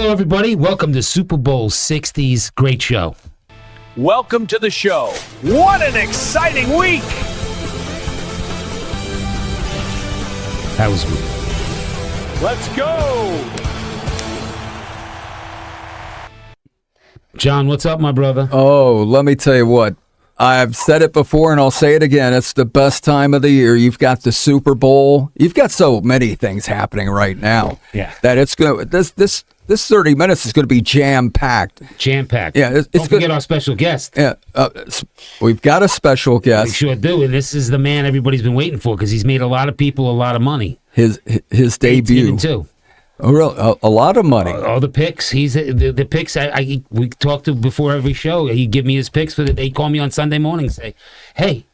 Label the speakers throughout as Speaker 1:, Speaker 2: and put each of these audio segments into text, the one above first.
Speaker 1: Hello, everybody. Welcome to Super Bowl 60's Great Show.
Speaker 2: Welcome to the show. What an exciting week!
Speaker 1: That was weird.
Speaker 2: Let's go!
Speaker 1: John, what's up, my brother?
Speaker 3: Oh, let me tell you what. I've said it before and I'll say it again. It's the best time of the year. You've got the Super Bowl. You've got so many things happening right now.
Speaker 1: Yeah.
Speaker 3: That it's going to this 30 minutes is going to be jam-packed.
Speaker 1: Jam-packed.
Speaker 3: Yeah, it's
Speaker 1: Don't forget our special guest.
Speaker 3: Yeah, we've got a special
Speaker 1: We
Speaker 3: guest.
Speaker 1: sure do, and this is the man everybody's been waiting for because he's made a lot of people a lot of money.
Speaker 3: His debut.
Speaker 1: Too.
Speaker 3: Oh, really? A lot of money.
Speaker 1: All the picks. He's the picks. We talked to before every show. He'd give me his picks for the. They call me on Sunday morning and say, "Hey,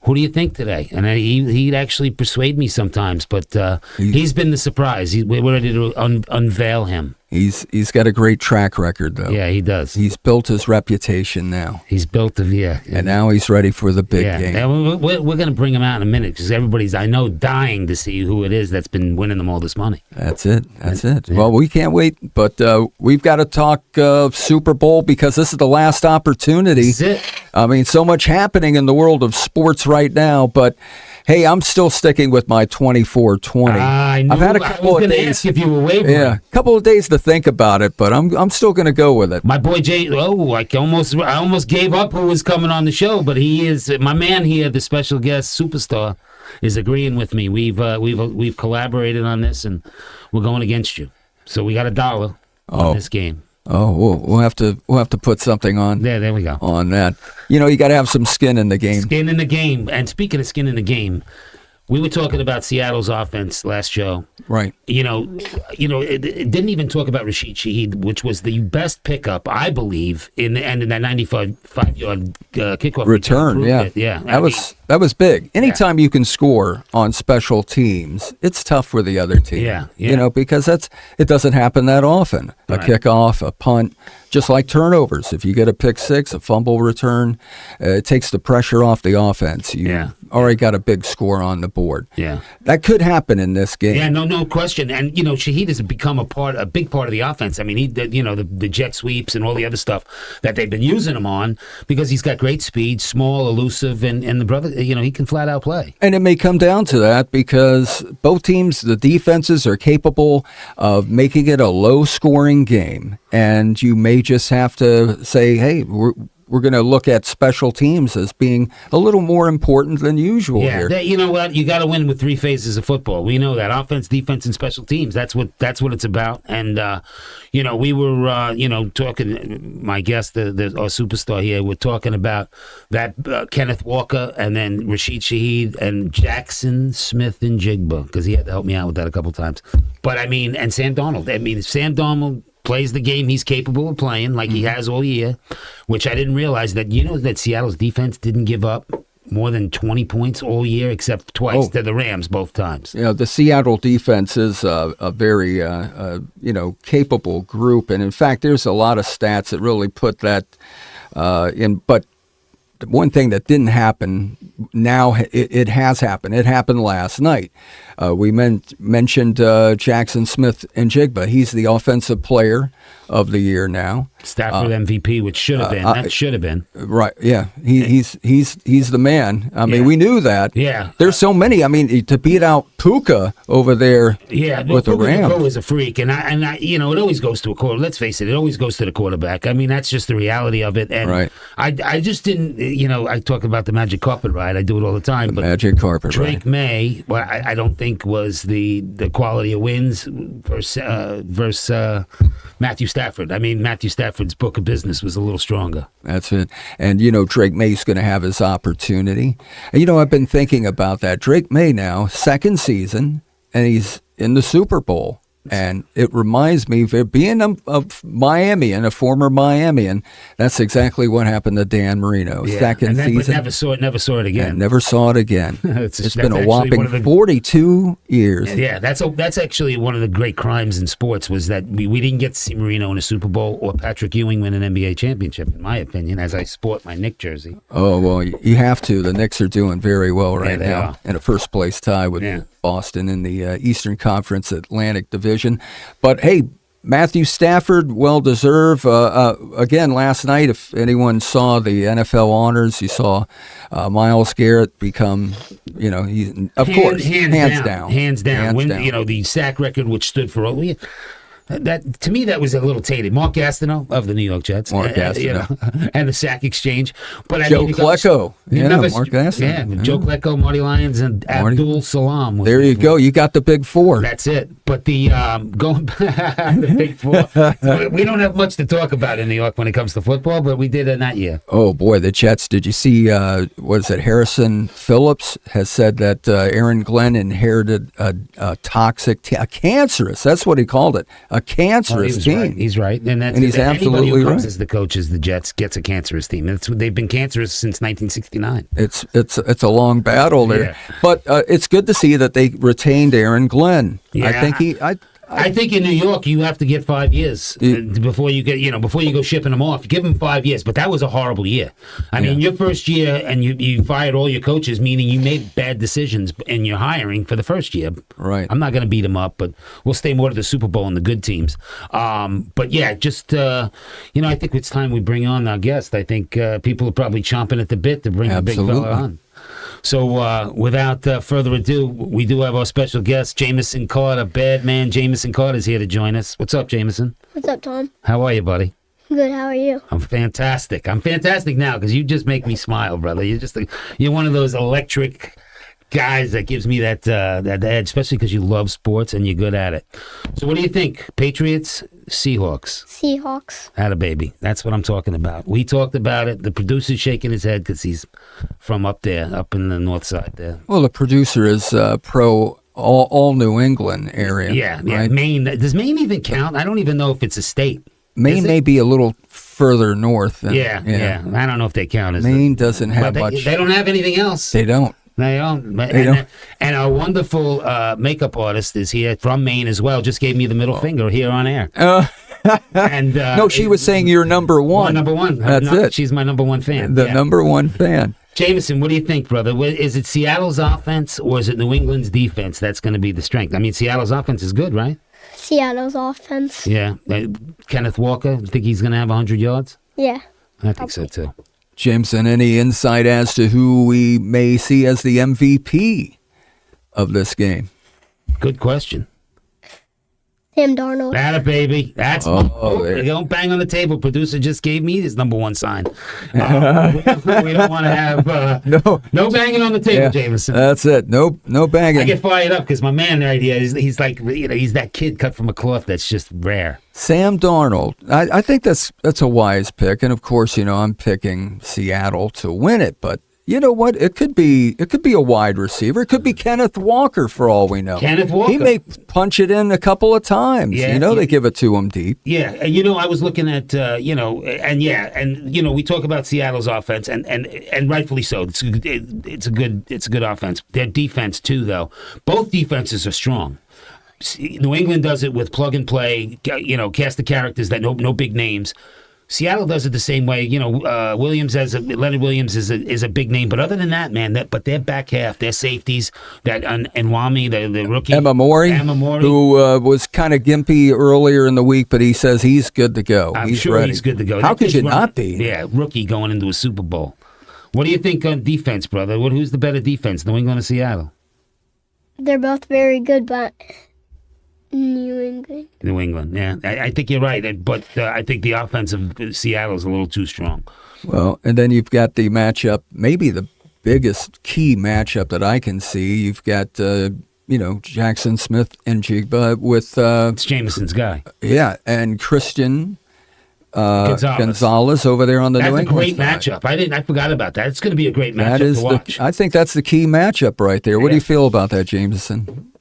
Speaker 1: who do you think today?" And he'd actually persuade me sometimes, but he's been the surprise. We're ready to unveil him.
Speaker 3: He's got a great track record, though.
Speaker 1: Yeah, he does.
Speaker 3: He's built his reputation now.
Speaker 1: He's built
Speaker 3: and now he's ready for the big game.
Speaker 1: Yeah, we're going to bring him out in a minute because everybody's, I know, dying to see who it is that's been winning them all this money.
Speaker 3: That's it. Yeah. Well, we can't wait, but we've got to talk Super Bowl because this is the last opportunity.
Speaker 1: That's it.
Speaker 3: I mean, so much happening in the world of sports right now, but hey, I'm still sticking with my 24-20.
Speaker 1: I've
Speaker 3: had a couple of days.
Speaker 1: Ask if you were wavering.
Speaker 3: Yeah, a couple of days to think about it, but I'm still going to go with it.
Speaker 1: My boy Jay. Oh, I almost gave up who was coming on the show, but he is my man here. The special guest superstar is agreeing with me. We've collaborated on this, and we're going against you. So we got $1 on this game.
Speaker 3: Oh, we'll have to put something on.
Speaker 1: There we go.
Speaker 3: On that, you got to have some skin in the game.
Speaker 1: Skin in the game. And speaking of skin in the game, we were talking about Seattle's offense last show.
Speaker 3: Right.
Speaker 1: It didn't even talk about Rashid Shaheed, which was the best pickup, I believe, in the end of that 95-yard kickoff
Speaker 3: return. Yeah. That was big. Anytime you can score on special teams, it's tough for the other team.
Speaker 1: Yeah.
Speaker 3: Because it doesn't happen that often. A kickoff, a punt, just like turnovers. If you get a pick six, a fumble return, it takes the pressure off the offense. You already got a big score on the board.
Speaker 1: Yeah.
Speaker 3: That could happen in this game.
Speaker 1: Yeah, no question. And Shaheed has become a big part of the offense. I mean, the jet sweeps and all the other stuff that they've been using him on because he's got great speed, small, elusive, and the brother, he can flat out play.
Speaker 3: And it may come down to that because both teams, the defenses are capable of making it a low-scoring game, and you may just have to say, hey, we're going to look at special teams as being a little more important than usual here.
Speaker 1: You know what? You got to win with three phases of football. We know that. Offense, defense, and special teams. That's what it's about. And, we were, talking, my guest, our superstar here, we're talking about that Kenneth Walker and then Rashid Shaheed and Jackson Smith-Njigba, because he had to help me out with that a couple times. But, and Sam Darnold. Sam Darnold plays the game he's capable of playing like he has all year, which I didn't realize that Seattle's defense didn't give up more than 20 points all year except twice to the Rams both times.
Speaker 3: The Seattle defense is a very capable group, and in fact there's a lot of stats that really put that in, but the one thing that didn't happen now, it has happened. It happened last night. We mentioned Jackson Smith-Njigba. He's the offensive player of the year now.
Speaker 1: Stafford MVP, which should have been. That should have been.
Speaker 3: Right. Yeah. He's the man. We knew that.
Speaker 1: Yeah.
Speaker 3: There's so many. To beat out Puka over there. Yeah. With the Rams.
Speaker 1: Puka is a freak, and it always goes to a quarter. Let's face it always goes to the quarterback. That's just the reality of it. And
Speaker 3: right.
Speaker 1: I just didn't. I talk about the magic carpet ride. I do it all the time. But
Speaker 3: magic carpet
Speaker 1: Drake
Speaker 3: ride.
Speaker 1: May, I don't think was the quality of wins versus Matthew Stafford. Matthew Stafford's book of business was a little stronger.
Speaker 3: That's it. And, Drake May's going to have his opportunity. And, I've been thinking about that. Drake May now, second season, and he's in the Super Bowl. And it reminds me of being a Miamian, a former Miamian. That's exactly what happened to Dan Marino. Second season.
Speaker 1: But never saw it again.
Speaker 3: And never saw it again. It's been a whopping 42 years.
Speaker 1: Yeah, that's actually one of the great crimes in sports was that we didn't get to see Marino in a Super Bowl or Patrick Ewing win an NBA championship, in my opinion, as I sport my Knicks jersey.
Speaker 3: Oh, well, you have to. The Knicks are doing very well right now in a first-place tie with Boston in the Eastern Conference Atlantic Division. But, hey, Matthew Stafford, well-deserved. Again, last night, if anyone saw the NFL honors, you saw Myles Garrett become, hands down.
Speaker 1: Hands down. The sack record, which stood for that to me, that was a little tainted. Mark Gastineau of the New York Jets, and the sack exchange. But
Speaker 3: Joe Klecko, Mark Gastineau,
Speaker 1: Joe Klecko, Marty Lyons, and Abdul Salam.
Speaker 3: There you go. You got the big four.
Speaker 1: That's it. But the going back, the big four. We don't have much to talk about in New York when it comes to football, but we did in that year.
Speaker 3: Oh boy, the Jets. Did you see? Harrison Phillips has said that Aaron Glenn inherited a toxic, a cancerous. That's what he called it. A cancerous team.
Speaker 1: Right. He's right, and
Speaker 3: he's absolutely
Speaker 1: who
Speaker 3: right.
Speaker 1: Comes as the coach of the Jets gets a cancerous team. They've been cancerous since 1969.
Speaker 3: It's a long battle there, but it's good to see that they retained Aaron Glenn.
Speaker 1: Yeah, I think in New York you have to get 5 years before you go shipping them off. Give them 5 years, but that was a horrible year. I mean, your first year and you fired all your coaches, meaning you made bad decisions in your hiring for the first year.
Speaker 3: Right.
Speaker 1: I'm not going to beat them up, but we'll stay more to the Super Bowl and the good teams. But yeah, just I think it's time we bring on our guest. I think people are probably chomping at the bit to bring the big fella on. So without further ado, we do have our special guest, Jamison Carter. Bad man Jamison Carter is here to join us. What's up, Jamison?
Speaker 4: What's up, Tom?
Speaker 1: How are you, buddy?
Speaker 4: Good, how are you?
Speaker 1: I'm fantastic. I'm fantastic now because you just make me smile, brother. You're one of those electric guys that gives me that edge, especially because you love sports and you're good at it. So what do you think? Patriots, Seahawks?
Speaker 4: Seahawks.
Speaker 1: Atta baby. That's what I'm talking about. We talked about it. The producer's shaking his head because he's from up there, up in the north side there.
Speaker 3: Well, the producer is pro all New England area.
Speaker 1: Yeah.
Speaker 3: Right?
Speaker 1: Maine. Does Maine even count? I don't even know if it's a state.
Speaker 3: Maine may be a little further north.
Speaker 1: Yeah. I don't know if they count as
Speaker 3: Maine doesn't have much.
Speaker 1: They don't have anything else.
Speaker 3: They don't.
Speaker 1: They don't. And our wonderful makeup artist is here from Maine as well. Just gave me the middle finger here on air. And
Speaker 3: no, she was saying you're number one.
Speaker 1: Number one.
Speaker 3: That's it.
Speaker 1: She's my number one fan.
Speaker 3: The number one fan.
Speaker 1: Jamison, what do you think, brother? Is it Seattle's offense or is it New England's defense that's going to be the strength? I mean, Seattle's offense is good, right?
Speaker 4: Seattle's offense.
Speaker 1: Yeah. Kenneth Walker, you think he's going to have 100 yards?
Speaker 4: Yeah.
Speaker 1: I think so, too.
Speaker 3: Jamison, any insight as to who we may see as the MVP of this game?
Speaker 1: Good question.
Speaker 4: Sam Darnold.
Speaker 1: Atta baby. That's don't bang on the table. Producer just gave me his number one sign. We don't want to have no banging on the table, Jamison.
Speaker 3: That's it. No banging.
Speaker 1: I get fired up because my man right here, he's like, he's that kid cut from a cloth that's just rare.
Speaker 3: Sam Darnold. I think that's a wise pick, and of course, I'm picking Seattle to win it, but. You know what? It could be a wide receiver. It could be Kenneth Walker for all we know.
Speaker 1: Kenneth Walker.
Speaker 3: He may punch it in a couple of times.
Speaker 1: Yeah,
Speaker 3: they give it to him deep.
Speaker 1: Yeah, I was looking at we talk about Seattle's offense and rightfully so. It's a good offense. Their defense too, though. Both defenses are strong. New England does it with plug and play. Cast the characters that no big names. Seattle does it the same way. Leonard Williams is a big name, but other than that, man, but their back half, their safeties, that and Wami, the rookie,
Speaker 3: Emma Mori, who was kind of gimpy earlier in the week, but he says he's good to go.
Speaker 1: He's
Speaker 3: ready.
Speaker 1: He's good to go.
Speaker 3: How could you not be?
Speaker 1: Yeah, rookie going into a Super Bowl. What do you think on defense, brother? Who's the better defense, New England or Seattle?
Speaker 4: They're both very good, but New England,
Speaker 1: yeah. I think you're right, but I think the offense of Seattle is a little too strong.
Speaker 3: Well, and then you've got the matchup, maybe the biggest key matchup that I can see. You've got, Jackson Smith and Jigba with...
Speaker 1: it's Jamison's guy.
Speaker 3: Yeah, and Christian Gonzalez over there on the New England
Speaker 1: side. That's a great matchup. I forgot about that. It's going to be a great matchup to watch.
Speaker 3: I think that's the key matchup right there. What do you feel about that, Jamison?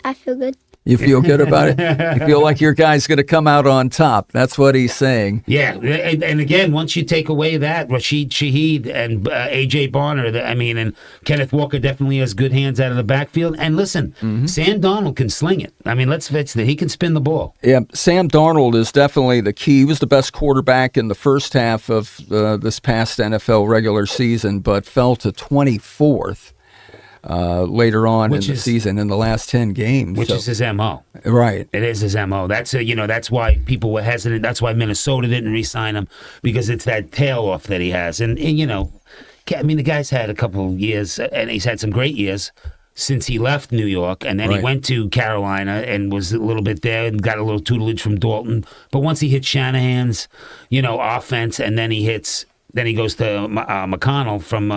Speaker 4: I feel good.
Speaker 3: You feel good about it? You feel like your guy's going to come out on top. That's what he's saying.
Speaker 1: Yeah, and again, once you take away that, Rashid Shaheed and A.J. Barner, and Kenneth Walker definitely has good hands out of the backfield. And listen, Sam Darnold can sling it. I mean, let's face it, he can spin the ball.
Speaker 3: Yeah, Sam Darnold is definitely the key. He was the best quarterback in the first half of this past NFL regular season, but fell to 24th. later on in the season in the last 10 games.
Speaker 1: Which is his MO.
Speaker 3: Right.
Speaker 1: It is his MO. That's that's why people were hesitant. That's why Minnesota didn't re-sign him, because it's that tail off that he has. And I mean, the guy's had a couple of years, and he's had some great years since he left New York, and then he went to Carolina and was a little bit there and got a little tutelage from Dalton. But once he hit Shanahan's, offense, and then he goes to McConnell from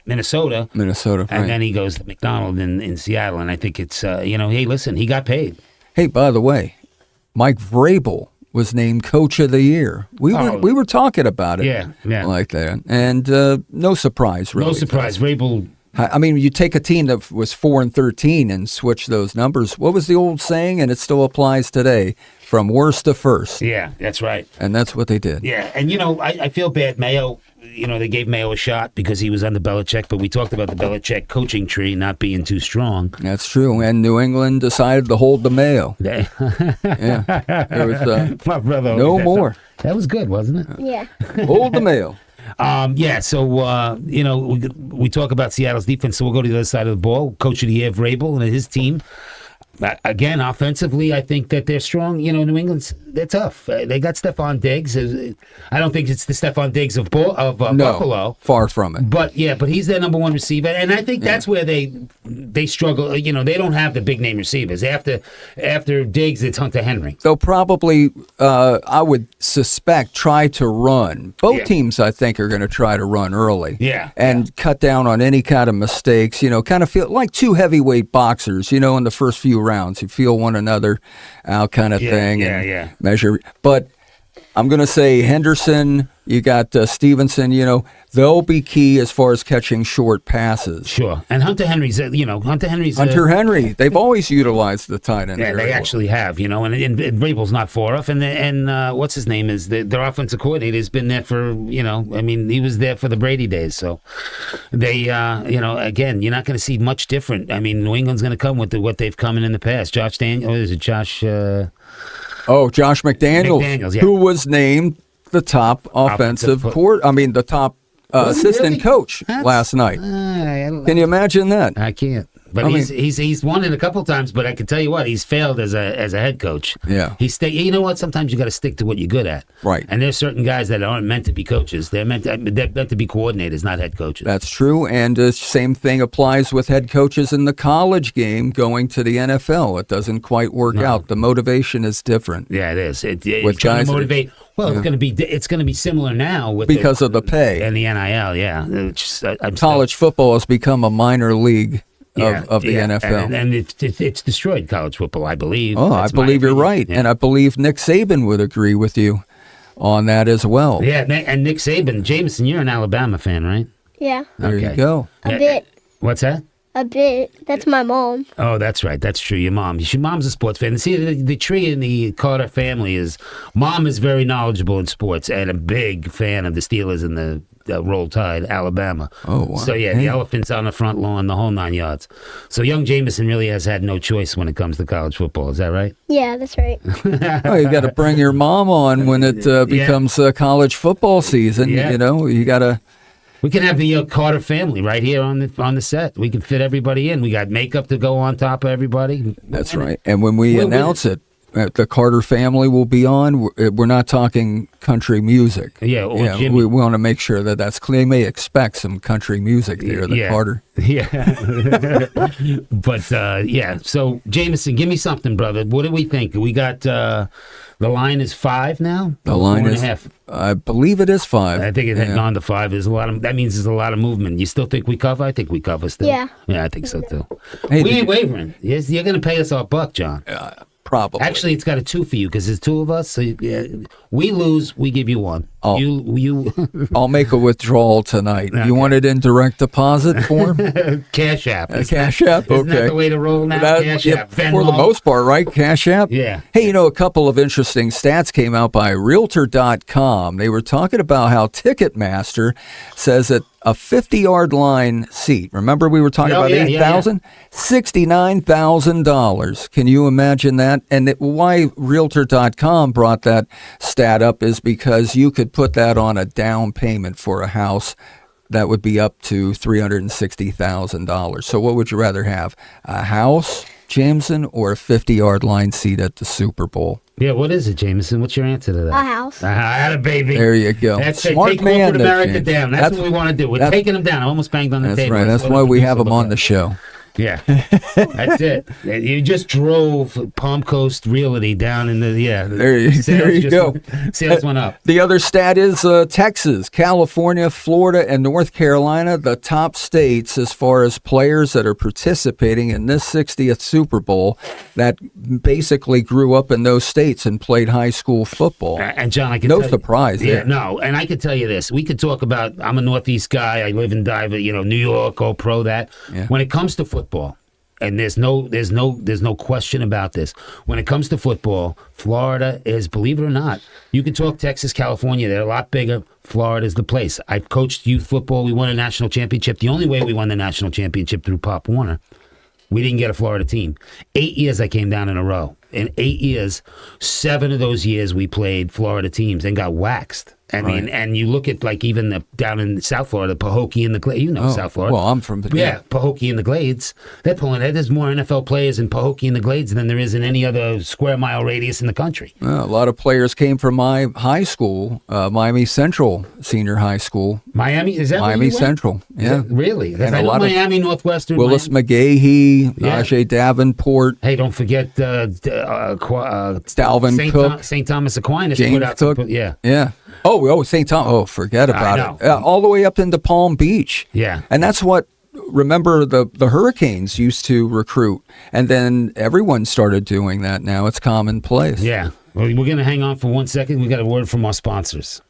Speaker 1: Minnesota, and then he goes to McDonald in Seattle. And I think it's, hey, listen, he got paid.
Speaker 3: Hey, by the way, Mike Vrabel was named Coach of the Year. We were talking about it, like that, and no surprise, really.
Speaker 1: No surprise, Vrabel.
Speaker 3: I mean, you take a team that was 4-13 and switch those numbers. What was the old saying? And it still applies today: from worst to first.
Speaker 1: Yeah, that's right.
Speaker 3: And that's what they did.
Speaker 1: Yeah, and I feel bad. Mayo, they gave Mayo a shot because he was under Belichick, but we talked about the Belichick coaching tree not being too strong.
Speaker 3: That's true. And New England decided to hold the Mayo.
Speaker 1: Yeah.
Speaker 3: There was
Speaker 1: my brother.
Speaker 3: no more.
Speaker 1: That was good, wasn't it?
Speaker 4: Yeah.
Speaker 3: Hold the Mayo.
Speaker 1: So we talk about Seattle's defense, so we'll go to the other side of the ball. Coach of the Year, Vrabel, and his team. Again, offensively, I think that they're strong. New England's, they're tough. They got Stephon Diggs. I don't think it's the Stephon Diggs of Buffalo.
Speaker 3: Far from it.
Speaker 1: But he's their number one receiver, and I think that's where they struggle. They don't have the big name receivers. After Diggs, it's Hunter Henry.
Speaker 3: They'll probably, I would suspect, try to run. Both teams, I think, are going to try to run early. And cut down on any kind of mistakes. Kind of feel like two heavyweight boxers. In the first few rounds, you feel one another out, kind of thing. Measure. But I'm going to say Henderson, you got Stevenson, they'll be key as far as catching short passes.
Speaker 1: Sure. And Hunter Henry,
Speaker 3: they've always utilized the tight end.
Speaker 1: Yeah, they actually have, and Vrabel's not far off. And what's his name is their offensive coordinator has been there for, he was there for the Brady days. So they, again, you're not going to see much different. I mean, New England's going to come with what they've come in the past. Josh McDaniels, who was named the top the top assistant coach last night. Can you imagine that? I can't. But he's won it a couple times. But I can tell you what, he's failed as a head coach.
Speaker 3: Yeah.
Speaker 1: You know what? Sometimes you got to stick to what you're good at.
Speaker 3: Right.
Speaker 1: And there's certain guys that aren't meant to be coaches. They're meant to be coordinators, not head coaches.
Speaker 3: That's true. And the same thing applies with head coaches in the college game going to the NFL. It doesn't quite work out. The motivation is different.
Speaker 1: Yeah, it is. It's going to motivate. Well, it's going to be similar now because of the pay and the NIL. Yeah.
Speaker 3: College football has become a minor league of the NFL.
Speaker 1: And it's destroyed college football, I believe.
Speaker 3: Oh, I believe you're right. Yeah. And I believe Nick Saban would agree with you on that as well.
Speaker 1: Yeah, and Nick Saban, Jamison, you're an Alabama fan, right?
Speaker 4: Yeah.
Speaker 3: There you go.
Speaker 4: A bit.
Speaker 1: What's that?
Speaker 4: A bit. That's my mom.
Speaker 1: Oh, that's right. That's true. Your mom's a sports fan. See, the tree in the Carter family Mom is very knowledgeable in sports and a big fan of the Steelers and the Roll Tide, Alabama.
Speaker 3: Oh, wow.
Speaker 1: So, the elephants on the front lawn, the whole 9 yards. So, young Jamison really has had no choice when it comes to college football. Is that right?
Speaker 4: Yeah, that's right.
Speaker 3: You got to bring your mom on when it becomes college football season.
Speaker 1: Yeah.
Speaker 3: You got to...
Speaker 1: We can have the Carter family right here on the set. We can fit everybody in. We got makeup to go on top of everybody.
Speaker 3: That's right. And when we announce it, the Carter family will be on. We're not talking country music.
Speaker 1: Yeah,
Speaker 3: we want to make sure that's clear. They may expect some country music there, Carter.
Speaker 1: Yeah. But, so, Jamison, give me something, brother. What do we think? We got... the line is 5 now?
Speaker 3: The line is
Speaker 1: 4.5.
Speaker 3: I believe it is 5.
Speaker 1: I think it had gone to 5. That means there's a lot of movement. You still think we cover? I think we cover still.
Speaker 4: Yeah.
Speaker 1: Yeah, I think so too.
Speaker 3: Hey,
Speaker 1: we ain't wavering. Yes, you're going to pay us our buck, John.
Speaker 3: Probably.
Speaker 1: Actually, it's got a 2 for you because there's 2 of us. So we lose, we give you 1.
Speaker 3: I'll make a withdrawal tonight. Okay. You want it in direct deposit form?
Speaker 1: Cash App.
Speaker 3: Cash App? Okay.
Speaker 1: Isn't that the way to roll now? Cash App.
Speaker 3: For the most part, right? Cash App?
Speaker 1: Yeah.
Speaker 3: Hey, a couple of interesting stats came out by Realtor.com. They were talking about how Ticketmaster says that a 50-yard line seat, remember we were talking about $8,000? $69,000. Can you imagine that? And why Realtor.com brought that stat up is because you could put that on a down payment for a house that would be up to $360,000. So what would you rather have, a house, Jamison, or a 50-yard line seat at the Super Bowl?
Speaker 1: Yeah, what is it, Jamison? What's your answer to that?
Speaker 4: A house.
Speaker 1: Had a baby.
Speaker 3: There you go.
Speaker 1: That's it.
Speaker 3: Smart
Speaker 1: Take
Speaker 3: man,
Speaker 1: corporate America
Speaker 3: James.
Speaker 1: down. That's what we want to do. We're taking them down. I almost banged on the
Speaker 3: That's
Speaker 1: table.
Speaker 3: right. That's why we have them on the show.
Speaker 1: Yeah, that's it. You just drove Palm Coast Realty down in the
Speaker 3: There you go.
Speaker 1: Sales went up.
Speaker 3: The other stat is Texas, California, Florida, and North Carolina, the top states as far as players that are participating in this 60th Super Bowl that basically grew up in those states and played high school football.
Speaker 1: And John, I can
Speaker 3: no
Speaker 1: tell
Speaker 3: surprise
Speaker 1: you,
Speaker 3: there.
Speaker 1: no, and I can tell you this: we could talk about. I'm a Northeast guy. I live in New York, all pro that.
Speaker 3: Yeah.
Speaker 1: When it comes to football. And there's no question about this. When it comes to football, Florida is, believe it or not, you can talk Texas, California, they're a lot bigger. Florida's the place. I've coached youth football. We won a national championship. The only way we won the national championship through Pop Warner, we didn't get a Florida team. 8 years I came down in a row. In 8 years, 7 of those years we played Florida teams and got waxed. I mean, and you look at like even down in South Florida, Pahokee and the Glades. South Florida.
Speaker 3: Well, I'm from
Speaker 1: Pahokee and the Glades. They're pulling that. There's more NFL players in Pahokee and the Glades than there is in any other square mile radius in the country.
Speaker 3: A lot of players came from my high school, Miami Central Senior High School.
Speaker 1: Miami, is that
Speaker 3: Miami Central? Yeah,
Speaker 1: really?
Speaker 3: And
Speaker 1: I know Miami Northwestern.
Speaker 3: Willis McGahee, Najee Davenport.
Speaker 1: Hey, don't forget
Speaker 3: Dalvin Cook,
Speaker 1: St. Thomas Aquinas.
Speaker 3: James Cook. Yeah. Oh, St. Thomas. Oh, forget about it. All the way up into Palm Beach.
Speaker 1: Yeah.
Speaker 3: And that's what, remember, the Hurricanes used to recruit. And then everyone started doing that now. It's commonplace.
Speaker 1: Yeah. Well, we're going to hang on for 1 second. We got a word from our sponsors.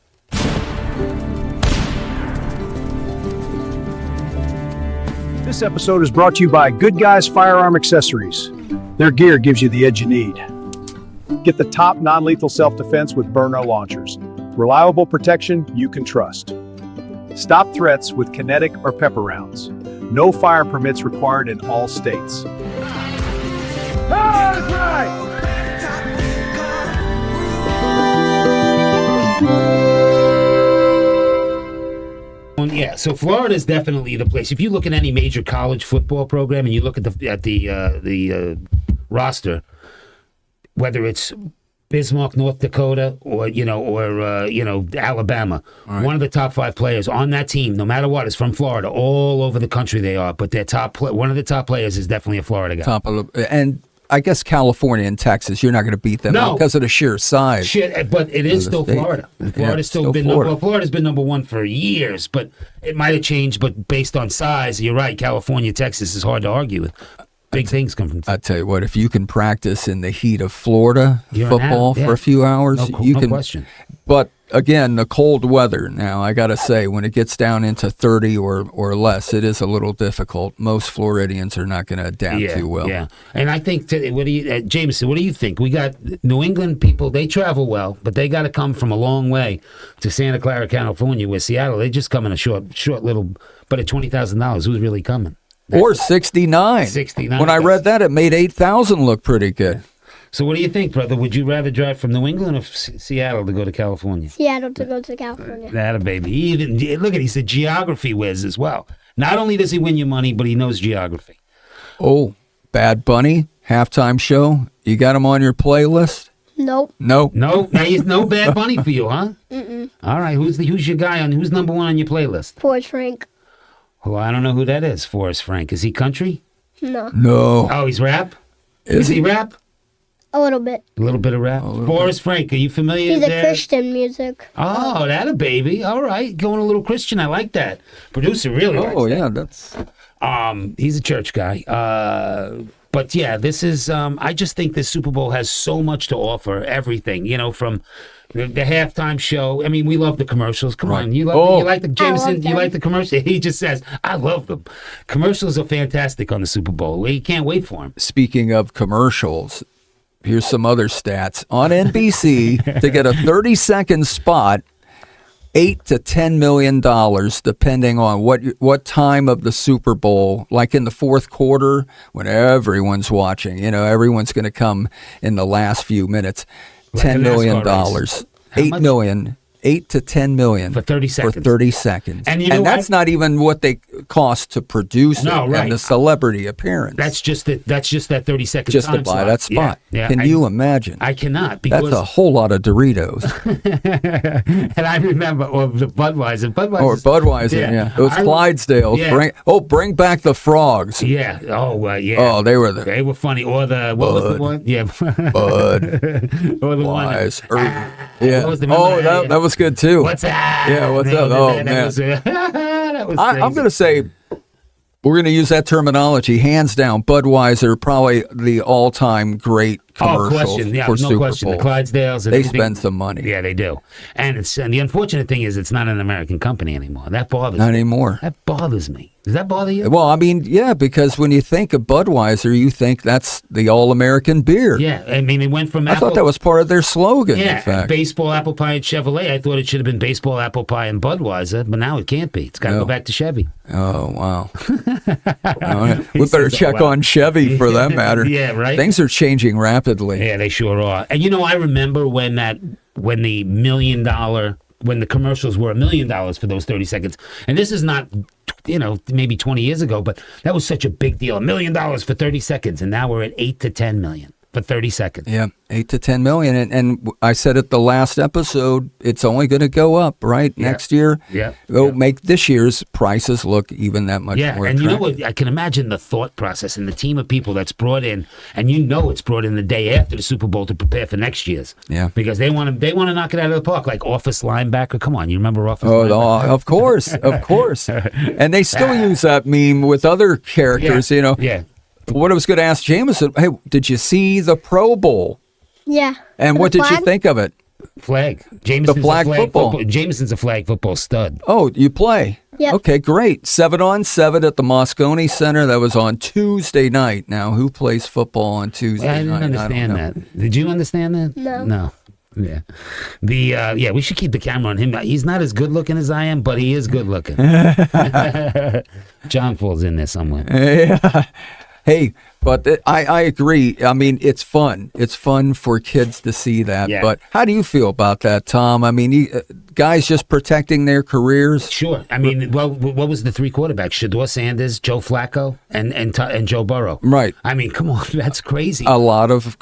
Speaker 5: This episode is brought to you by Good Guys Firearm Accessories. Their gear gives you the edge you need. Get the top non-lethal self-defense with Burno launchers. Reliable protection you can trust. Stop threats with kinetic or pepper rounds. No fire permits required in all states.
Speaker 1: Yeah, so Florida is definitely the place. If you look at any major college football program and you look at the roster, whether it's Bismarck, North Dakota, or Alabama, one of the top 5 players on that team, no matter what, is from Florida. All over the country they are, but one of the top players is definitely a Florida guy.
Speaker 3: And I guess California and Texas, you're not going to beat them because of the sheer size.
Speaker 1: But it is still Florida. Florida's still been Florida's been number 1 for years, but it might have changed. But based on size, you're right. California, Texas is hard to argue with. Big things come from.
Speaker 3: I tell you what, if you can practice in the heat of Florida football for a few hours, you can.
Speaker 1: Question.
Speaker 3: But again, the cold weather. Now I got to say, when it gets down into 30 or less, it is a little difficult. Most Floridians are not going to adapt too well.
Speaker 1: Yeah, and I think Jamison, what do you think? We got New England people. They travel well, but they got to come from a long way to Santa Clara, California, where Seattle. They just come in a short little. But at $20,000, who's really coming?
Speaker 3: Or 69.
Speaker 1: 69.
Speaker 3: When I read that, it made 8,000 look pretty good.
Speaker 1: So what do you think, brother? Would you rather drive from New England or Seattle to go to California?
Speaker 4: Seattle to go to California.
Speaker 1: That baby. He's a geography whiz as well. Not only does he win you money, but he knows geography.
Speaker 3: Oh, Bad Bunny, halftime show. You got him on your playlist?
Speaker 4: Nope.
Speaker 3: Nope.
Speaker 1: No, he's no Bad Bunny for you, huh? Mm-mm. All right, who's your guy who's number 1 on your playlist?
Speaker 4: Forrest Frank.
Speaker 1: Well, I don't know who that is, Forrest Frank. Is he country?
Speaker 4: No.
Speaker 1: Oh, he's rap? Is he rap?
Speaker 4: A little bit.
Speaker 1: A little bit of rap? Forrest Frank, are you familiar?
Speaker 4: He's a Christian music.
Speaker 1: Oh, that a baby. All right, going a little Christian. I like that. Producer really likes that.
Speaker 3: Yeah, that's...
Speaker 1: He's a church guy. But yeah, this is, I just think this Super Bowl has so much to offer, everything, from the halftime show. I mean, we love the commercials. Come on. You like the Jamison? You like the commercials? He just says, I love them. Commercials are fantastic on the Super Bowl. We can't wait for them.
Speaker 3: Speaking of commercials, here's some other stats. On NBC, to get a 30-second spot, $8 to $10 million, depending on what time of the Super Bowl, like in the fourth quarter when everyone's watching. Everyone's going to come in the last few minutes. $10 million. $8 million 8 to 10 million
Speaker 1: for 30 seconds.
Speaker 3: For 30 seconds.
Speaker 1: And, you know
Speaker 3: that's not even what they cost to produce
Speaker 1: No,
Speaker 3: it
Speaker 1: right.
Speaker 3: and the celebrity appearance.
Speaker 1: That's just that 30-second
Speaker 3: just
Speaker 1: time
Speaker 3: to buy
Speaker 1: slot.
Speaker 3: that spot.
Speaker 1: Yeah,
Speaker 3: Can you imagine?
Speaker 1: I cannot, because
Speaker 3: that's a whole lot of Doritos.
Speaker 1: and I remember, or the Budweiser.
Speaker 3: Or Budweiser, yeah. It was Clydesdales.
Speaker 1: Yeah.
Speaker 3: Bring back the frogs.
Speaker 1: Yeah. Oh, yeah.
Speaker 3: Oh, they were
Speaker 1: They were funny. Or what was the one? Yeah.
Speaker 3: Bud.
Speaker 1: Or the
Speaker 3: Wise.
Speaker 1: one.
Speaker 3: Yeah. That was good too.
Speaker 1: What's that?
Speaker 3: Yeah, what's up? Oh, man.
Speaker 1: That was crazy.
Speaker 3: I'm going to say, we're going to use that terminology. Hands down, Budweiser, probably the all-time great commercial for Super
Speaker 1: question.
Speaker 3: Bowl.
Speaker 1: The Clydesdales. And
Speaker 3: they
Speaker 1: everything.
Speaker 3: spend some money.
Speaker 1: Yeah, they do. And the unfortunate thing is it's not an American company anymore. That bothers me.
Speaker 3: Not anymore.
Speaker 1: That bothers me. Does that bother you?
Speaker 3: Well, I mean, yeah, because when you think of Budweiser, you think that's the all-American beer.
Speaker 1: Yeah, I mean, it went from
Speaker 3: I thought that was part of their slogan,
Speaker 1: yeah,
Speaker 3: in fact.
Speaker 1: baseball, apple pie, and Chevrolet. I thought it should have been baseball, apple pie, and Budweiser, but now it can't be. It's got to go back to Chevy.
Speaker 3: Oh, wow. We better check on Chevy for that matter.
Speaker 1: Yeah, right?
Speaker 3: Things are changing rapidly.
Speaker 1: Yeah, they sure are. And I remember when the when the commercials were $1 million for those 30 seconds. And this is not, maybe 20 years ago, but that was such a big deal. $1 million for 30 seconds. And now we're at 8 to 10 million for 30 seconds.
Speaker 3: Yeah, 8 to 10 million. And I said at the last episode, it's only going to go up, right?
Speaker 1: Yeah.
Speaker 3: Next year.
Speaker 1: Yeah.
Speaker 3: It'll make this year's prices look even that much more
Speaker 1: and
Speaker 3: attractive.
Speaker 1: you know what? I can imagine the thought process and the team of people that's brought in, and it's brought in the day after the Super Bowl to prepare for next year's.
Speaker 3: Yeah.
Speaker 1: Because they want to knock it out of the park, like office linebacker. Come on, you remember office linebacker?
Speaker 3: Of course. And they still use that meme with other characters,
Speaker 1: Yeah.
Speaker 3: What I was going to ask Jamison, hey, did you see the Pro Bowl?
Speaker 4: Yeah.
Speaker 3: And what did you think of it?
Speaker 1: Flag. Jamison's
Speaker 3: The flag football.
Speaker 1: Jamison's a flag football stud.
Speaker 3: Oh, you play?
Speaker 4: Yep.
Speaker 3: Okay, great. 7-on-7 at the Moscone Center. That was on Tuesday night. Now, who plays football on Tuesday
Speaker 1: I didn't
Speaker 3: night?
Speaker 1: understand that. Did you understand that?
Speaker 4: No.
Speaker 1: No. Yeah. We should keep the camera on him. He's not as good looking as I am, but he is good looking. John falls in there somewhere.
Speaker 3: Yeah. Hey, but I agree. I mean, it's fun. It's fun for kids to see that.
Speaker 1: Yeah.
Speaker 3: But how do you feel about that, Tom? I mean, guys just protecting their careers?
Speaker 1: Sure. I mean, well, what was the three quarterbacks? Shador Sanders, Joe Flacco, and Joe Burrow.
Speaker 3: Right.
Speaker 1: I mean, come on, that's crazy.
Speaker 3: A lot of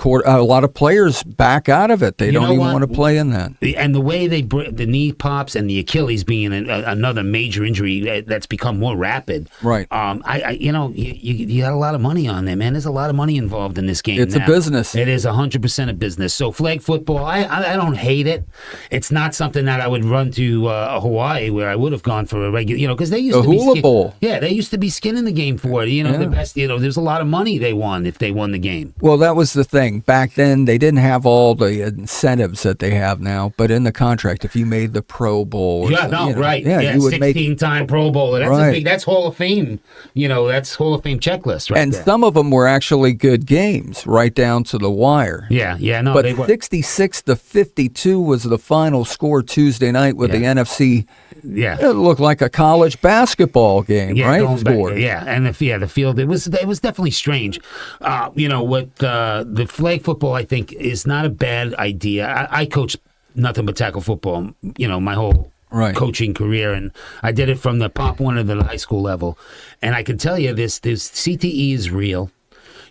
Speaker 3: players back out of it. They don't even want to play in that.
Speaker 1: And the way the knee pops and the Achilles being another major injury that's become more rapid.
Speaker 3: Right.
Speaker 1: You got a lot of money on there, man. There's a lot of money involved in this game.
Speaker 3: It's
Speaker 1: now.
Speaker 3: a business.
Speaker 1: It is 100% a business. So flag football, I don't hate it. It's not something that I would run to Hawaii, where I would have gone for a regular, because they used to be
Speaker 3: hula bowl.
Speaker 1: Yeah, they used to be skinning the game for it. The best. There's a lot of money they won if they won the game.
Speaker 3: Well, that was the thing. Back then, they didn't have all the incentives that they have now. But in the contract, if you made the Pro Bowl,
Speaker 1: right.
Speaker 3: Yeah, you would
Speaker 1: 16-time Pro Bowler. That's that's Hall of Fame. That's Hall of Fame checklist, right?
Speaker 3: And
Speaker 1: there.
Speaker 3: some of them were actually good games, right down to the wire.
Speaker 1: No,
Speaker 3: but
Speaker 1: they were
Speaker 3: 66-52 was the final score Tuesday night with the NFC.
Speaker 1: Yeah,
Speaker 3: it looked like a college basketball game, right?
Speaker 1: And the field. It was definitely strange. The flag football, I think, is not a bad idea. I coached nothing but tackle football. My whole coaching career, and I did it from the Pop Warner to the high school level. And I can tell you this CTE is real.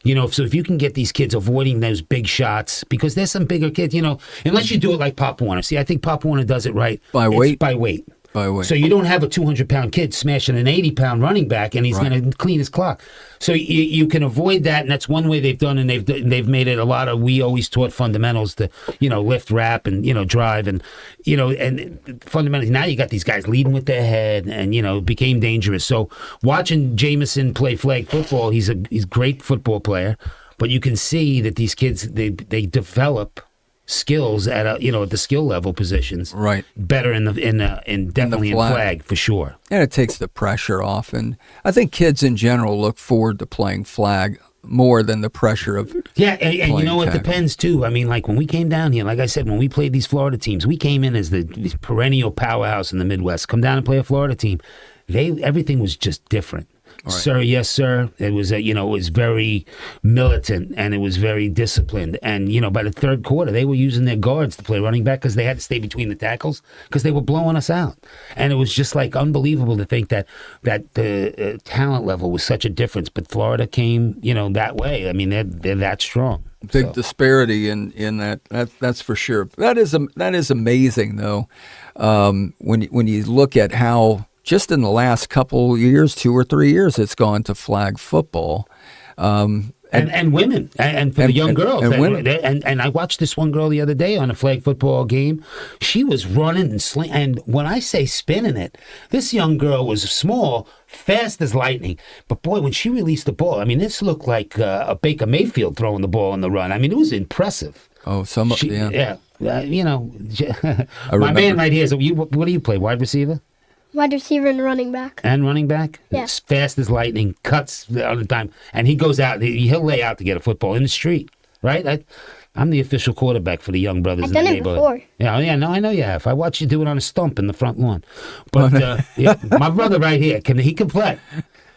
Speaker 1: So if you can get these kids avoiding those big shots, because there's some bigger kids, unless you do it like Pop Warner. See, I think Pop Warner does it right.
Speaker 3: By weight?
Speaker 1: By weight. So you don't have a 200-pound kid smashing an 80-pound running back, and he's going to clean his clock. So you can avoid that, and that's one way they've done, and they've made it a lot of. We always taught fundamentals to lift, wrap, and drive, and and fundamentally. Now you got these guys leading with their head, and it became dangerous. So watching Jamison play flag football, he's a great football player, but you can see that these kids they develop skills at at the skill level positions,
Speaker 3: right?
Speaker 1: Better in definitely in flag for sure.
Speaker 3: And it takes the pressure off, and I think kids in general look forward to playing flag more than the pressure of
Speaker 1: and it depends too. I mean, like when we came down here, like I said, when we played these Florida teams, we came in as the perennial powerhouse in the Midwest. Come down and play a Florida team, everything was just different. Sir, yes, sir. It was, it was very militant and it was very disciplined. And, by the third quarter, they were using their guards to play running back because they had to stay between the tackles because they were blowing us out. And it was just like unbelievable to think that the talent level was such a difference. But Florida came, that way. I mean, they're that strong.
Speaker 3: Big disparity in that. That's for sure. That is amazing, though. When you look at how just in the last couple years, 2 or 3 years, it's gone to flag football.
Speaker 1: And women, and for the young girls.
Speaker 3: And women.
Speaker 1: And I watched this one girl the other day on a flag football game. She was running and and when I say spinning it, this young girl was small, fast as lightning. But boy, when she released the ball, I mean, this looked like a Baker Mayfield throwing the ball on the run. I mean, it was impressive.
Speaker 3: Oh, yeah.
Speaker 1: My man right here is, what do you play, wide receiver?
Speaker 4: Wide receiver and running back.
Speaker 1: And running back?
Speaker 4: Yeah.
Speaker 1: It's fast as lightning, cuts on the time. And he goes out, he'll lay out to get a football in the street, right? I'm the official quarterback for the young brothers
Speaker 4: I've
Speaker 1: in the
Speaker 4: done it
Speaker 1: neighborhood.
Speaker 4: before.
Speaker 1: Yeah, no, I know you have. I watched you do it on a stump in the front lawn. But my brother right here, he can play.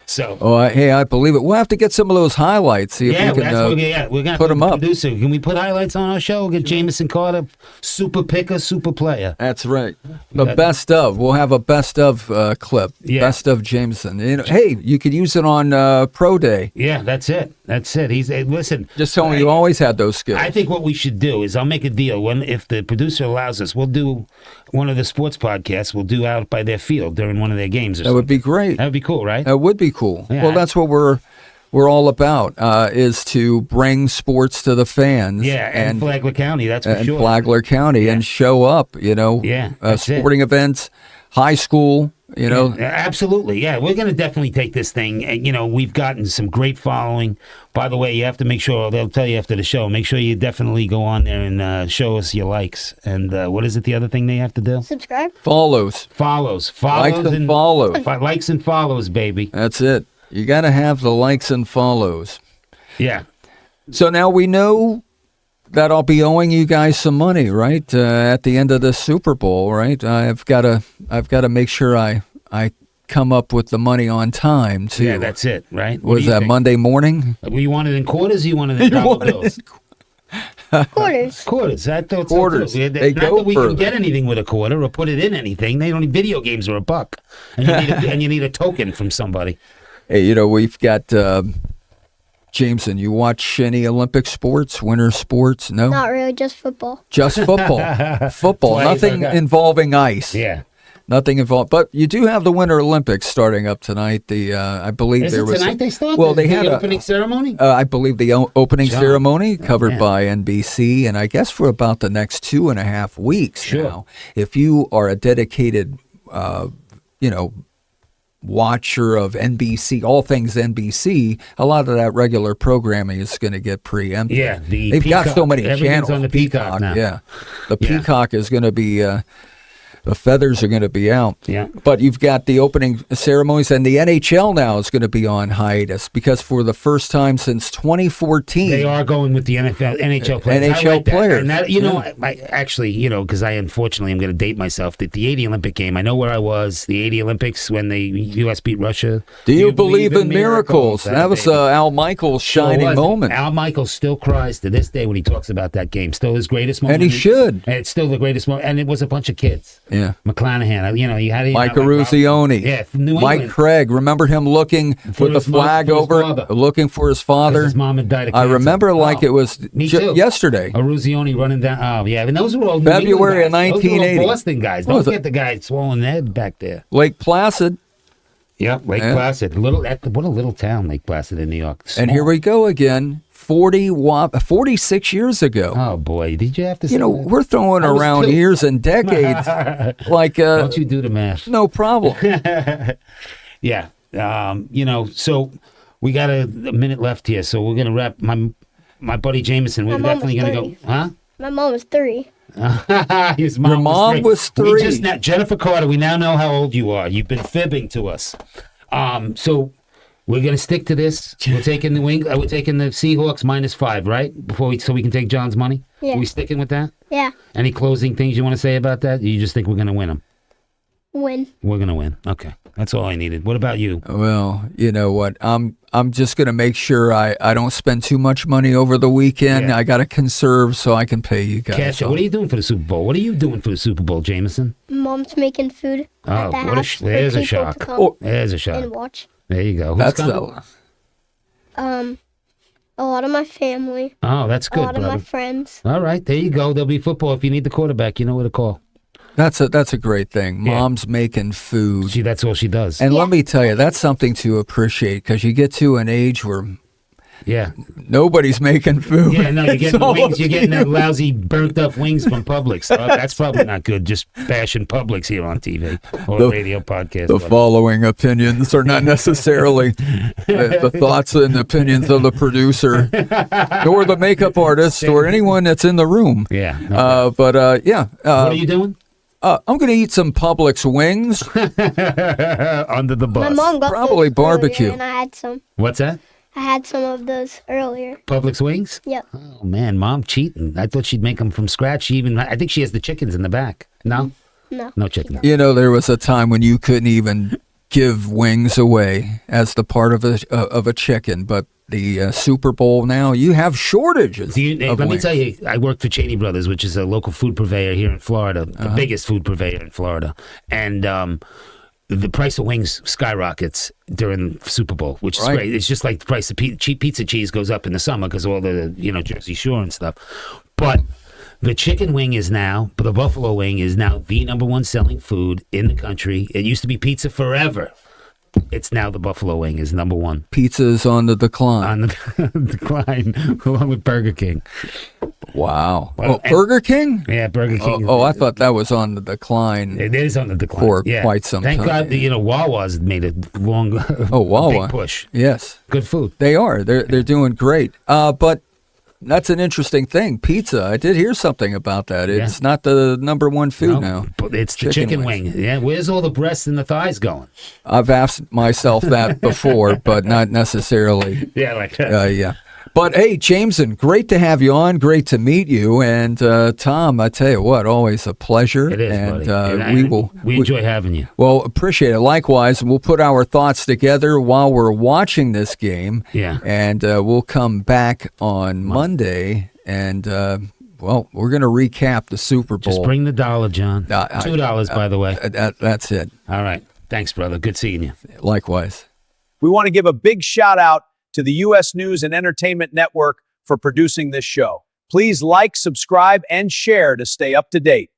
Speaker 1: So.
Speaker 3: Oh, hey, I believe it. We'll have to get some of those highlights. See if we can
Speaker 1: we're gonna
Speaker 3: put them up.
Speaker 1: Producer, can we put highlights on our show? We'll get Jamison Carter, super picker, super player.
Speaker 3: That's right. The best of. We'll have a best of clip.
Speaker 1: Yeah.
Speaker 3: Best of Jamison. Hey, you could use it on Pro Day.
Speaker 1: Yeah, that's it. Listen.
Speaker 3: Just tell me you always had those skills.
Speaker 1: I think what we should do is I'll make a deal. If the producer allows us, we'll do one of the sports podcasts. We'll do out by their field during one of their games.
Speaker 3: That would be great.
Speaker 1: That would be cool, right?
Speaker 3: That would be cool.
Speaker 1: Yeah.
Speaker 3: Well, that's what we're all about, is to bring sports to the fans.
Speaker 1: Yeah, and Flagler County, that's for sure.
Speaker 3: And Flagler County, and show up, sporting events, high school,
Speaker 1: Yeah, absolutely. Yeah, we're going to definitely take this thing. And, we've gotten some great following. By the way, you have to make sure, they'll tell you after the show, make sure you definitely go on there and show us your likes. And what is it, the other thing they have to do?
Speaker 4: Subscribe.
Speaker 3: Follows.
Speaker 1: Likes
Speaker 3: and follows.
Speaker 1: Likes and follows, baby.
Speaker 3: That's it. You got to have the likes and follows.
Speaker 1: Yeah.
Speaker 3: So now we know that I'll be owing you guys some money, right? At the end of the Super Bowl, right? I've got to make sure I come up with the money on time too.
Speaker 1: Yeah, that's it, right?
Speaker 3: Was that Monday morning?
Speaker 1: You want it in quarters? Or you want it in dollar bills?
Speaker 4: Quarters.
Speaker 1: Quarters. I thought
Speaker 3: Quarters.
Speaker 1: So too.
Speaker 3: They
Speaker 1: Not
Speaker 3: go
Speaker 1: that we
Speaker 3: further.
Speaker 1: can get anything with a quarter or put it in anything. Video games are $1, and you need a token from somebody.
Speaker 3: Hey, we've got Jameson. You watch any Olympic sports, winter sports? No,
Speaker 4: Not really, just football.
Speaker 3: just football. Football.
Speaker 1: Why
Speaker 3: Nothing involving ice.
Speaker 1: Yeah.
Speaker 3: Nothing involved, but you do have the Winter Olympics starting up tonight. I believe
Speaker 1: Is
Speaker 3: there
Speaker 1: it
Speaker 3: was
Speaker 1: tonight they start?
Speaker 3: Well, they had
Speaker 1: the
Speaker 3: a
Speaker 1: opening ceremony.
Speaker 3: I believe the opening ceremony covered
Speaker 1: man.
Speaker 3: by NBC, and I guess for about the next 2.5 weeks
Speaker 1: Sure.
Speaker 3: now. If you are a dedicated, watcher of NBC, all things NBC, a lot of that regular programming is going to get preempted.
Speaker 1: Yeah,
Speaker 3: they've got so many
Speaker 1: everything's
Speaker 3: channels.
Speaker 1: on the Peacock now.
Speaker 3: Yeah, the Peacock is going to be. The feathers are going to be out.
Speaker 1: Yeah.
Speaker 3: But you've got the opening ceremonies, and the NHL now is going to be on hiatus because for the first time since 2014.
Speaker 1: They are going with the NHL players.
Speaker 3: NHL
Speaker 1: I like that.
Speaker 3: players.
Speaker 1: And that, I actually, because I unfortunately am going to date myself, that the 80 Olympic game, I know where I was, the 80 Olympics when the U.S. beat Russia.
Speaker 3: Do you believe in miracles? That was Al Michaels' shining moment.
Speaker 1: Al Michaels still cries to this day when he talks about that game. Still his greatest moment.
Speaker 3: And he should.
Speaker 1: And it's still the greatest moment. And it was a bunch of kids.
Speaker 3: Yeah.
Speaker 1: McClanahan, you had
Speaker 3: Mike Eruzione.
Speaker 1: Yeah, from New
Speaker 3: Mike
Speaker 1: England.
Speaker 3: Craig. Remember him looking with the flag over, looking for his father?
Speaker 1: His mom had died of
Speaker 3: I
Speaker 1: cancer.
Speaker 3: remember like it was yesterday.
Speaker 1: Eruzione running down. Oh, yeah. And those were all
Speaker 3: February of 1980.
Speaker 1: Those were all Boston guys. Don't get the guy swollen head back there.
Speaker 3: Lake Placid.
Speaker 1: Yep, Lake Placid. What a little town, Lake Placid in New York. Small.
Speaker 3: And here we go again. 46 years ago.
Speaker 1: Oh boy, did you have to say that?
Speaker 3: We're throwing around years and decades. Like
Speaker 1: don't you do the math?
Speaker 3: No problem.
Speaker 1: Yeah. So we got a minute left here, so we're gonna wrap. My buddy Jamison, we're definitely gonna go. Huh?
Speaker 4: My mom was 3.
Speaker 1: His
Speaker 3: Your mom was 3.
Speaker 1: We just Jennifer Carter. We now know how old you are. You've been fibbing to us. So we're gonna stick to this. We're taking the we're taking the Seahawks -5, right? So we can take John's money.
Speaker 4: Yeah.
Speaker 1: Are we sticking with that?
Speaker 4: Yeah.
Speaker 1: Any closing things you want to say about that? You just think we're gonna win them?
Speaker 4: Win.
Speaker 1: We're gonna win. Okay, that's all I needed. What about you?
Speaker 3: Well, you know what? I'm just going to make sure I don't spend too much money over the weekend.
Speaker 1: Yeah.
Speaker 3: I got to conserve so I can pay you guys.
Speaker 1: Cash. What are you doing for the Super Bowl? What are you doing for the Super Bowl, Jamison?
Speaker 4: Mom's making food at
Speaker 1: Oh,
Speaker 4: the
Speaker 1: what a
Speaker 4: house for
Speaker 1: there's a
Speaker 4: people
Speaker 1: shock.
Speaker 4: to come
Speaker 3: Oh,
Speaker 1: There's a
Speaker 4: and
Speaker 1: shot.
Speaker 4: watch.
Speaker 1: There you go. Who's
Speaker 3: That's
Speaker 1: coming?
Speaker 4: A lot of my family,
Speaker 1: Oh, that's
Speaker 4: a
Speaker 1: good,
Speaker 4: lot of my
Speaker 1: brother.
Speaker 4: friends.
Speaker 1: All right, there you go. There'll be football. If you need the quarterback, you know where to call.
Speaker 3: That's a great thing.
Speaker 1: Yeah.
Speaker 3: Mom's making food.
Speaker 1: That's all she does.
Speaker 3: And
Speaker 4: Yeah.
Speaker 3: let me tell you, that's something to appreciate because you get to an age where
Speaker 1: Yeah.
Speaker 3: nobody's making food.
Speaker 1: Yeah, no, you're
Speaker 3: It's
Speaker 1: getting
Speaker 3: all
Speaker 1: wings.
Speaker 3: up
Speaker 1: You're
Speaker 3: to
Speaker 1: getting
Speaker 3: you.
Speaker 1: the lousy, burnt up wings from Publix. So that's probably not good. Just bashing Publix here on TV or
Speaker 3: The-
Speaker 1: radio podcast.
Speaker 3: The following opinions are not necessarily the thoughts and opinions of the producer, nor the makeup artist, or anyone that's in the room.
Speaker 1: Yeah. Okay.
Speaker 3: But yeah,
Speaker 1: what are you doing?
Speaker 3: I'm going to eat some Publix wings.
Speaker 1: Under the bus.
Speaker 4: My mom got
Speaker 3: Probably
Speaker 4: those
Speaker 3: barbecue.
Speaker 4: earlier, and I had some.
Speaker 1: What's that?
Speaker 4: I had some of those earlier.
Speaker 1: Publix wings?
Speaker 4: Yep.
Speaker 1: Oh man, Mom cheating. I thought she'd make them from scratch. I think she has the chickens in the back. No,
Speaker 4: No.
Speaker 1: no chicken.
Speaker 3: You know, there was a time when you couldn't even give wings away as the part of a chicken, but the Super Bowl now, you have shortages.
Speaker 1: Let
Speaker 3: of
Speaker 1: me
Speaker 3: wings.
Speaker 1: tell you, I work for Cheney Brothers, which is a local food purveyor here in Florida, the biggest food purveyor in Florida, and the price of wings skyrockets during Super Bowl, which is
Speaker 3: Right.
Speaker 1: great. It's just like the price of cheap pizza cheese goes up in the summer because all the Jersey Shore and stuff, but the chicken wing is now, the buffalo wing is now the number one selling food in the country. It used to be pizza forever. It's now the buffalo wing is number one
Speaker 3: Pizza's on the decline.
Speaker 1: on the decline, along with Burger King.
Speaker 3: Wow.
Speaker 1: Well,
Speaker 3: Oh, Burger King?
Speaker 1: Yeah, Burger King.
Speaker 3: Oh, I thought that was on the decline.
Speaker 1: It is on the decline
Speaker 3: For
Speaker 1: yeah.
Speaker 3: quite some
Speaker 1: Thank
Speaker 3: time.
Speaker 1: God, Wawa's made a long,
Speaker 3: Wawa.
Speaker 1: big push.
Speaker 3: Yes,
Speaker 1: Good food.
Speaker 3: they are. They're doing great. But that's an interesting thing. Pizza. I did hear something about that. It's not the number one food now.
Speaker 1: But it's the
Speaker 3: Chicken
Speaker 1: chicken
Speaker 3: wings.
Speaker 1: wing. Yeah, where's all the breasts and the thighs going?
Speaker 3: I've asked myself that before, but not necessarily.
Speaker 1: Yeah, like that.
Speaker 3: Yeah. But hey, Jameson, great to have you on. Great to meet you. And Tom, I tell you what, always a pleasure.
Speaker 1: It is,
Speaker 3: and
Speaker 1: buddy. We enjoy having you.
Speaker 3: Well, appreciate it. Likewise, we'll put our thoughts together while we're watching this game.
Speaker 1: Yeah.
Speaker 3: And we'll come back on Monday, and well, we're going to recap the Super Bowl.
Speaker 1: Just bring the dollar, John. $2, by the way.
Speaker 3: That's it.
Speaker 1: All right. Thanks, brother. Good seeing you.
Speaker 3: Likewise.
Speaker 5: We want to give a big shout out to the U.S. News and Entertainment Network for producing this show. Please like, subscribe, and share to stay up to date.